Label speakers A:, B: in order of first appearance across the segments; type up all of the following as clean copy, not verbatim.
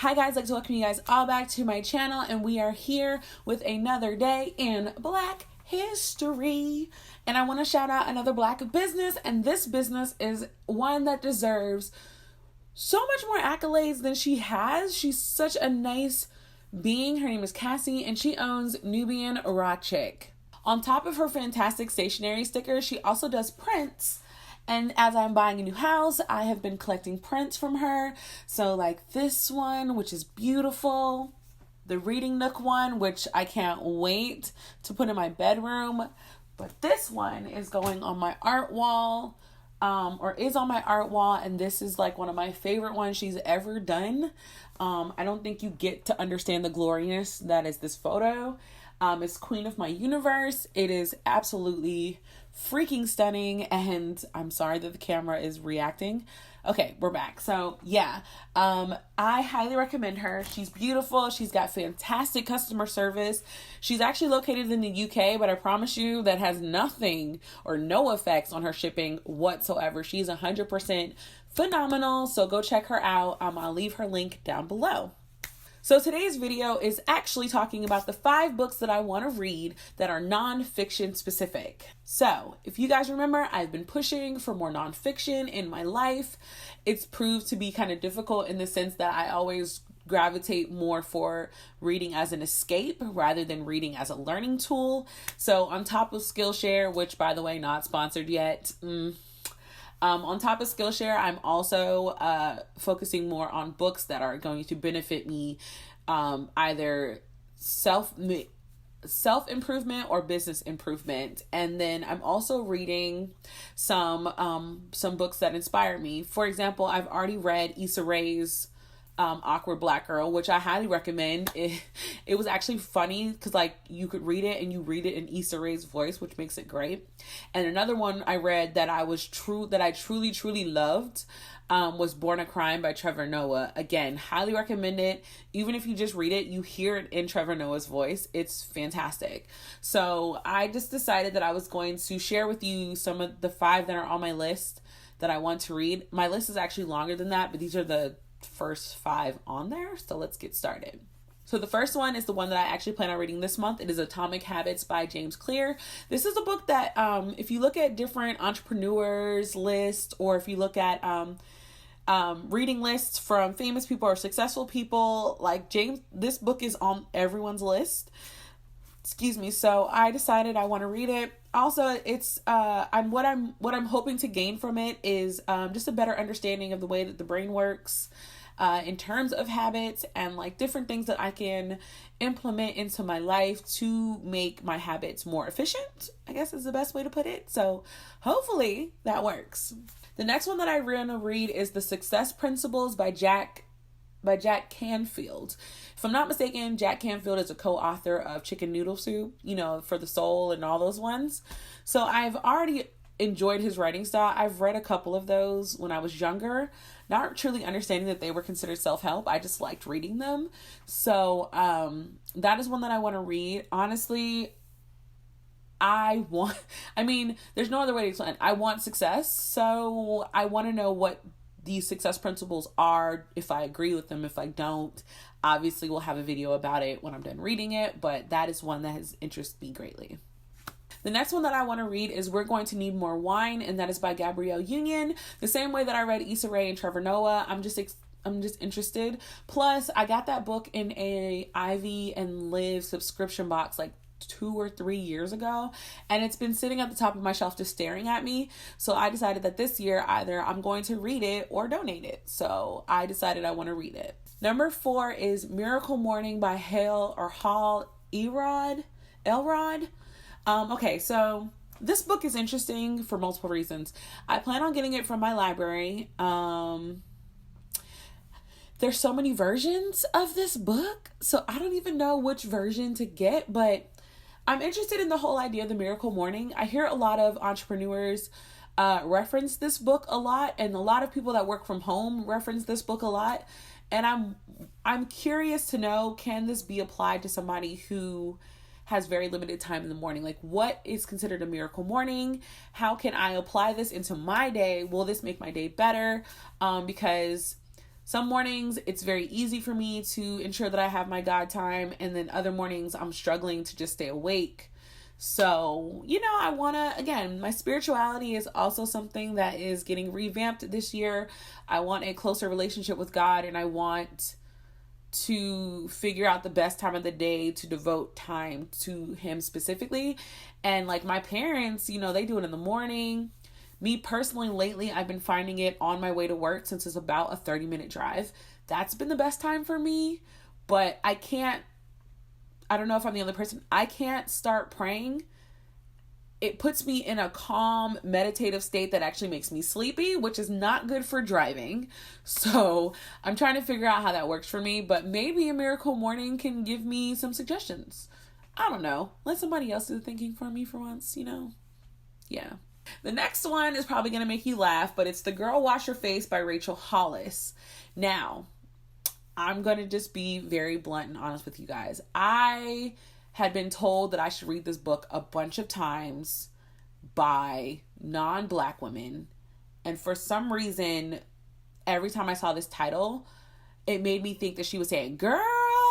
A: Hi guys, I'd like to welcome you guys all back to my channel, and we are here with another day in Black history. And I want to shout out another Black business, and this business is one that deserves so much more accolades than she has. She's such a nice being. Her name is Cassie, and she owns Nubian Raw Chick. On top of her fantastic stationery stickers, she also does prints. And as I'm buying a new house, I have been collecting prints from her. So like this one, which is beautiful. The Reading Nook one, which I can't wait to put in my bedroom. But this one is going on my art wall, or is on my art wall. And this is like one of my favorite ones she's ever done. I don't think you get to understand the gloriness that is this photo. It's Queen of My Universe. It is absolutely freaking stunning, and I'm sorry that the camera is reacting. Okay, we're back. So yeah, I highly recommend her. She's beautiful. She's got fantastic customer service. She's actually located in the UK, but I promise you that has nothing or no effects on her shipping whatsoever. She's 100% phenomenal. So go check her out. I'll leave her link down below. So today's video is actually talking about the 5 books that I want to read that are nonfiction specific. So if you guys remember, I've been pushing for more nonfiction in my life. It's proved to be kind of difficult in the sense that I always gravitate more for reading as an escape rather than reading as a learning tool. So on top of Skillshare, which by the way, not sponsored yet, on top of Skillshare, I'm also focusing more on books that are going to benefit me, either self-improvement or business improvement. And then I'm also reading some books that inspire me. For example, I've already read Issa Awkward Black Girl, which I highly recommend. It was actually funny because like you could read it and you read it in Issa Rae's voice, which makes it great. And another one I read that I truly loved was Born a Crime by Trevor Noah. Again, highly recommend it. Even if you just read it, you hear it in Trevor Noah's voice. It's fantastic. So I just decided that I was going to share with you some of the 5 that are on my list that I want to read. My list is actually longer than that, but these are the first 5 on there. So let's get started. So the first one is the one that I actually plan on reading this month. It is Atomic Habits by James Clear. This is a book that if you look at different entrepreneurs lists, or if you look at reading lists from famous people or successful people, like James, this book is on everyone's list. Excuse me. So I decided I want to read it. Also, it's what I'm hoping to gain from it is just a better understanding of the way that the brain works in terms of habits, and like different things that I can implement into my life to make my habits more efficient, I guess is the best way to put it. So hopefully that works. The next one that I want to read is The Success Principles by Jack Canfield. If I'm not mistaken, Jack Canfield is a co-author of Chicken Noodle Soup, For the Soul and all those ones. So I've already enjoyed his writing style. I've read a couple of those when I was younger, not truly understanding that they were considered self-help. I just liked reading them. So that is one that I want to read. Honestly, there's no other way to explain it. I want success. So I want to know what these success principles are, if I agree with them. If I don't, obviously we'll have a video about it when I'm done reading it, but that is one that has interested me greatly. The next one that I want to read is We're Going to Need More Wine, and that is by Gabrielle Union. The same way that I read Issa Rae and Trevor Noah, I'm just interested. Plus, I got that book in a Ivy and Liv subscription box like 2 or 3 years ago, and it's been sitting at the top of my shelf just staring at me. So I decided that this year either I'm going to read it or donate it. So I decided I want to read it. Number 4 is Miracle Morning by Elrod. Okay, so this book is interesting for multiple reasons. I plan on getting it from my library. There's so many versions of this book, so I don't even know which version to get, but I'm interested in the whole idea of the Miracle Morning. I hear a lot of entrepreneurs reference this book a lot, and a lot of people that work from home reference this book a lot. And I'm curious to know, can this be applied to somebody who has very limited time in the morning? Like, what is considered a miracle morning? How can I apply this into my day? Will this make my day better? Because Some mornings it's very easy for me to ensure that I have my God time, and then other mornings I'm struggling to just stay awake. So, I want to, again, my spirituality is also something that is getting revamped this year. I want a closer relationship with God, and I want to figure out the best time of the day to devote time to him specifically. And like my parents, they do it in the morning. Me personally, lately, I've been finding it on my way to work, since it's about a 30-minute drive. That's been the best time for me, but I don't know if I'm the only person. I can't start praying. It puts me in a calm, meditative state that actually makes me sleepy, which is not good for driving. So I'm trying to figure out how that works for me, but maybe a miracle morning can give me some suggestions. I don't know. Let somebody else do the thinking for me for once, Yeah. The next one is probably going to make you laugh, but it's The Girl Wash Your Face by Rachel Hollis. Now, I'm going to just be very blunt and honest with you guys. I had been told that I should read this book a bunch of times by non-Black women. And for some reason, every time I saw this title, it made me think that she was saying, "Girl,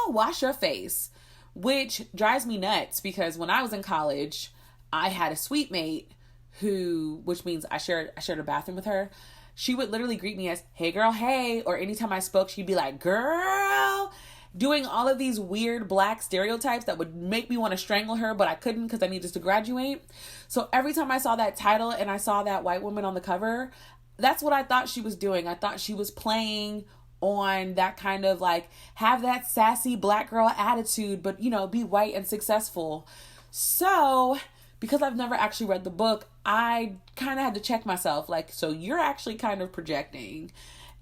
A: wash your face," which drives me nuts, because when I was in college, I had a suite mate which means I shared a bathroom with her. She would literally greet me as, "Hey girl, hey," or anytime I spoke, she'd be like, "Girl," doing all of these weird Black stereotypes that would make me want to strangle her, but I couldn't because I needed to graduate. So every time I saw that title and I saw that white woman on the cover, that's what I thought she was doing. I thought she was playing on that kind of like, have that sassy Black girl attitude, but be white and successful. So because I've never actually read the book, I kind of had to check myself. Like, so you're actually kind of projecting,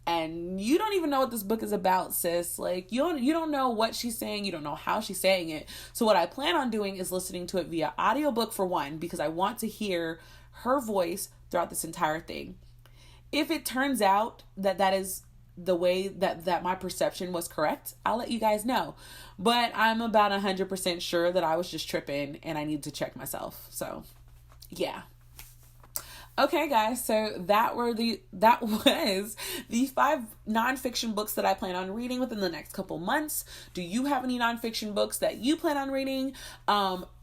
A: and you don't even know what this book is about, sis. Like, you don't know what she's saying. You don't know how she's saying it. So what I plan on doing is listening to it via audiobook, for one, because I want to hear her voice throughout this entire thing. If it turns out that is the way that my perception was correct, I'll let you guys know. But I'm about 100% sure that I was just tripping and I need to check myself. So, yeah. Okay, guys, so that was the 5 nonfiction books that I plan on reading within the next couple months. Do you have any nonfiction books that you plan on reading?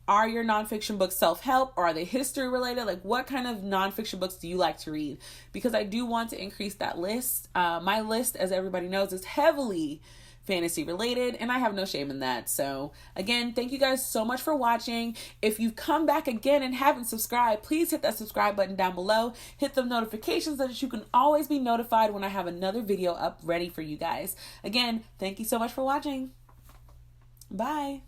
A: Are your nonfiction books self-help, or are they history related? Like, what kind of nonfiction books do you like to read? Because I do want to increase that list. My list, as everybody knows, is heavily fantasy related, and I have no shame in that. So again, thank you guys so much for watching. If you've come back again and haven't subscribed, please hit that subscribe button down below. Hit the notifications so that you can always be notified when I have another video up ready for you guys. Again, thank you so much for watching. Bye.